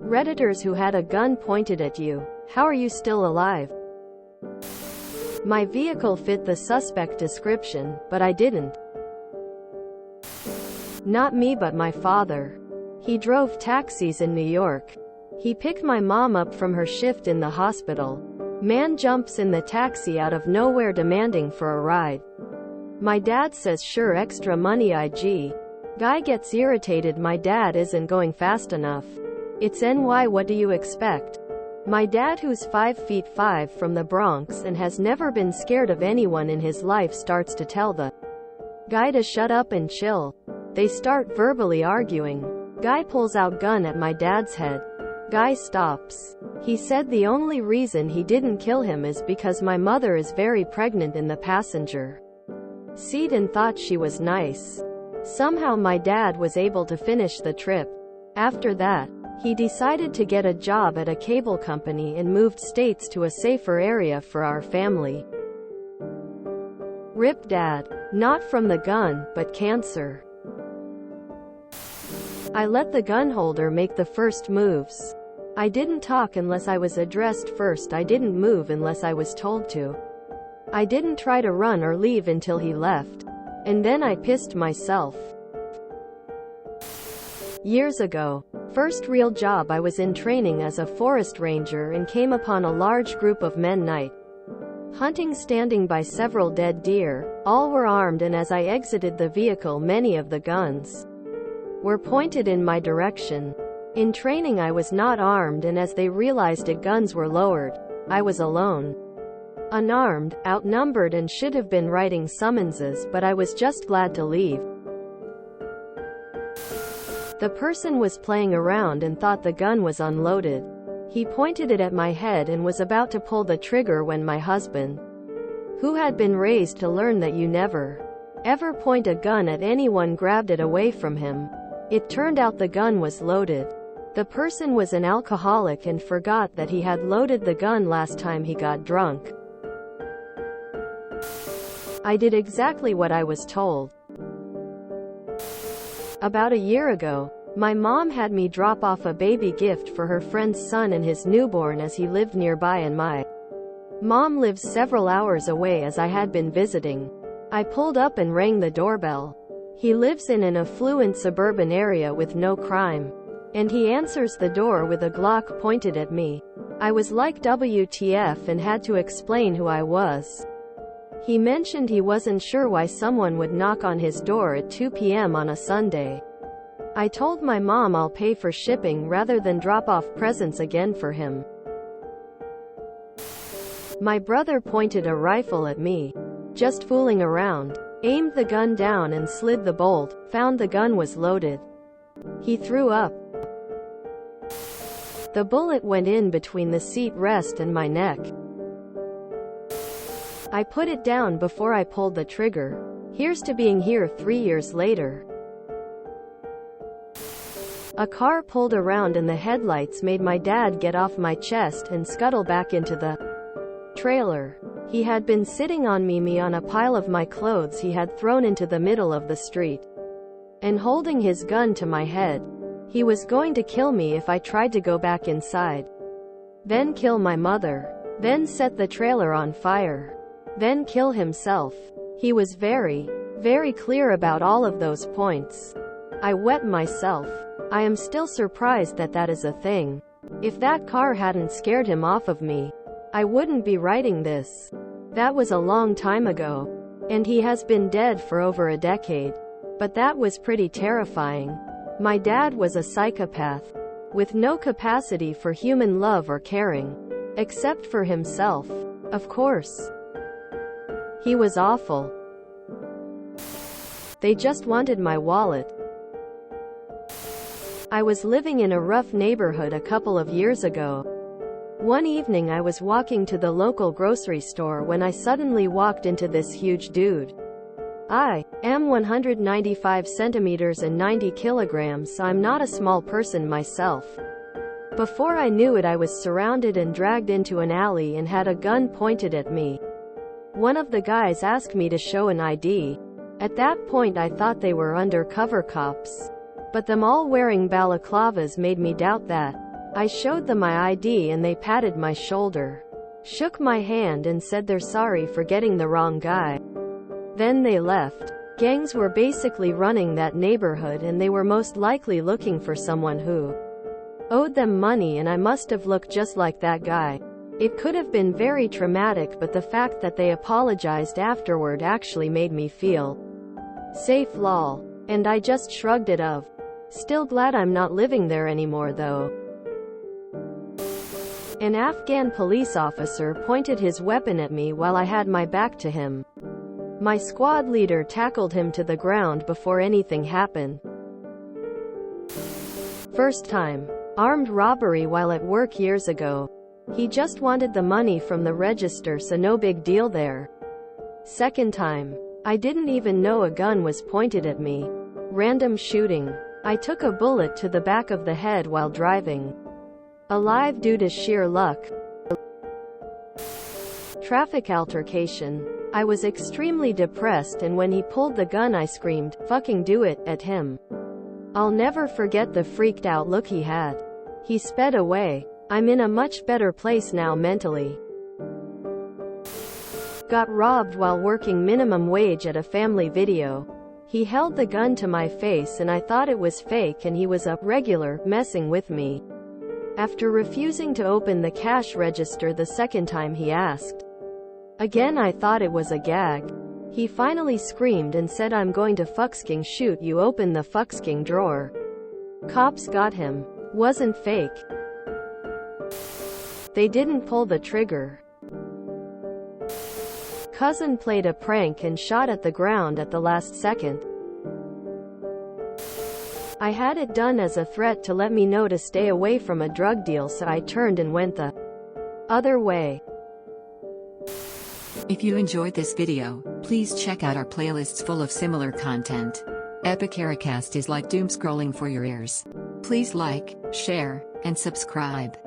Redditors who had a gun pointed at you. How are you still alive? My vehicle fit the suspect description, but I didn't. Not me but my father. He drove taxis in New York. He picked my mom up from her shift in the hospital. Man jumps in the taxi out of nowhere demanding for a ride. My dad says sure, extra money IG. Guy gets irritated, my dad isn't going fast enough. It's NY, what do you expect? My dad, who's 5'5" from the Bronx and has never been scared of anyone in his life, starts to tell the guy to shut up and chill. They start verbally arguing. Guy pulls out gun at my dad's head. Guy stops. He said the only reason he didn't kill him is because my mother is very pregnant in the passenger seat and thought she was nice. Somehow my dad was able to finish the trip. After that, he decided to get a job at a cable company and moved states to a safer area for our family. RIP Dad. Not from the gun, but cancer. I let the gun holder make the first moves. I didn't talk unless I was addressed first. I didn't move unless I was told to. I didn't try to run or leave until he left. And then I pissed myself. Years ago, first real job, I was in training as a forest ranger and came upon a large group of men night hunting, standing by several dead deer. All were armed, and as I exited the vehicle, many of the guns were pointed in my direction. In training I was not armed, and as they realized it, guns were lowered. I was alone, unarmed, outnumbered, and should have been writing summonses, but I was just glad to leave. The person was playing around and thought the gun was unloaded. He pointed it at my head and was about to pull the trigger when my husband, who had been raised to learn that you never ever point a gun at anyone, grabbed it away from him. It turned out the gun was loaded. The person was an alcoholic and forgot that he had loaded the gun last time he got drunk. I did exactly what I was told. About a year ago, my mom had me drop off a baby gift for her friend's son and his newborn as he lived nearby, and my mom lives several hours away as I had been visiting. I pulled up and rang the doorbell. He lives in an affluent suburban area with no crime. And he answers the door with a Glock pointed at me. I was like WTF and had to explain who I was. He mentioned he wasn't sure why someone would knock on his door at 2 p.m. on a Sunday. I told my mom I'll pay for shipping rather than drop off presents again for him. My brother pointed a rifle at me. Just fooling around. Aimed the gun down and slid the bolt, found the gun was loaded. He threw up. The bullet went in between the seat rest and my neck. I put it down before I pulled the trigger. Here's to being here 3 years later. A car pulled around and the headlights made my dad get off my chest and scuttle back into the trailer. He had been sitting on me on a pile of my clothes he had thrown into the middle of the street, and holding his gun to my head. He was going to kill me if I tried to go back inside. Then kill my mother. Then set the trailer on fire. Then kill himself. He was very, very clear about all of those points. I wet myself. I am still surprised that that is a thing. If that car hadn't scared him off of me, I wouldn't be writing this. That was a long time ago. And he has been dead for over a decade. But that was pretty terrifying. My dad was a psychopath, with no capacity for human love or caring, except for himself. Of course. He was awful. They just wanted my wallet. I was living in a rough neighborhood a couple of years ago. One evening I was walking to the local grocery store when I suddenly walked into this huge dude. I am 195 centimeters and 90 kilograms, so I'm not a small person myself. Before I knew it, I was surrounded and dragged into an alley and had a gun pointed at me. One of the guys asked me to show an ID. At that point I thought they were undercover cops. But them all wearing balaclavas made me doubt that. I showed them my ID and they patted my shoulder, shook my hand and said they're sorry for getting the wrong guy. Then they left. Gangs were basically running that neighborhood and they were most likely looking for someone who owed them money, and I must have looked just like that guy. It could have been very traumatic, but the fact that they apologized afterward actually made me feel safe, lol. And I just shrugged it off. Still glad I'm not living there anymore though. An Afghan police officer pointed his weapon at me while I had my back to him. My squad leader tackled him to the ground before anything happened. First time. Armed robbery while at work years ago. He just wanted the money from the register, so no big deal there. Second time. I didn't even know a gun was pointed at me. Random shooting. I took a bullet to the back of the head while driving. Alive due to sheer luck. Traffic altercation. I was extremely depressed, and when he pulled the gun I screamed, "Fucking do it," at him. I'll never forget the freaked out look he had. He sped away. I'm in a much better place now mentally. Got robbed while working minimum wage at a family video. He held the gun to my face and I thought it was fake, and he was a regular messing with me. After refusing to open the cash register the second time he asked again, I thought it was a gag. He finally screamed and said, "I'm going to fucksking shoot you, open the fucksking drawer." Cops got him. Wasn't fake. They didn't pull the trigger. Cousin played a prank and shot at the ground at the last second. I had it done as a threat to let me know to stay away from a drug deal, so I turned and went the other way. If you enjoyed this video, please check out our playlists full of similar content. Vegere is like doom scrolling for your ears. Please like, share, and subscribe.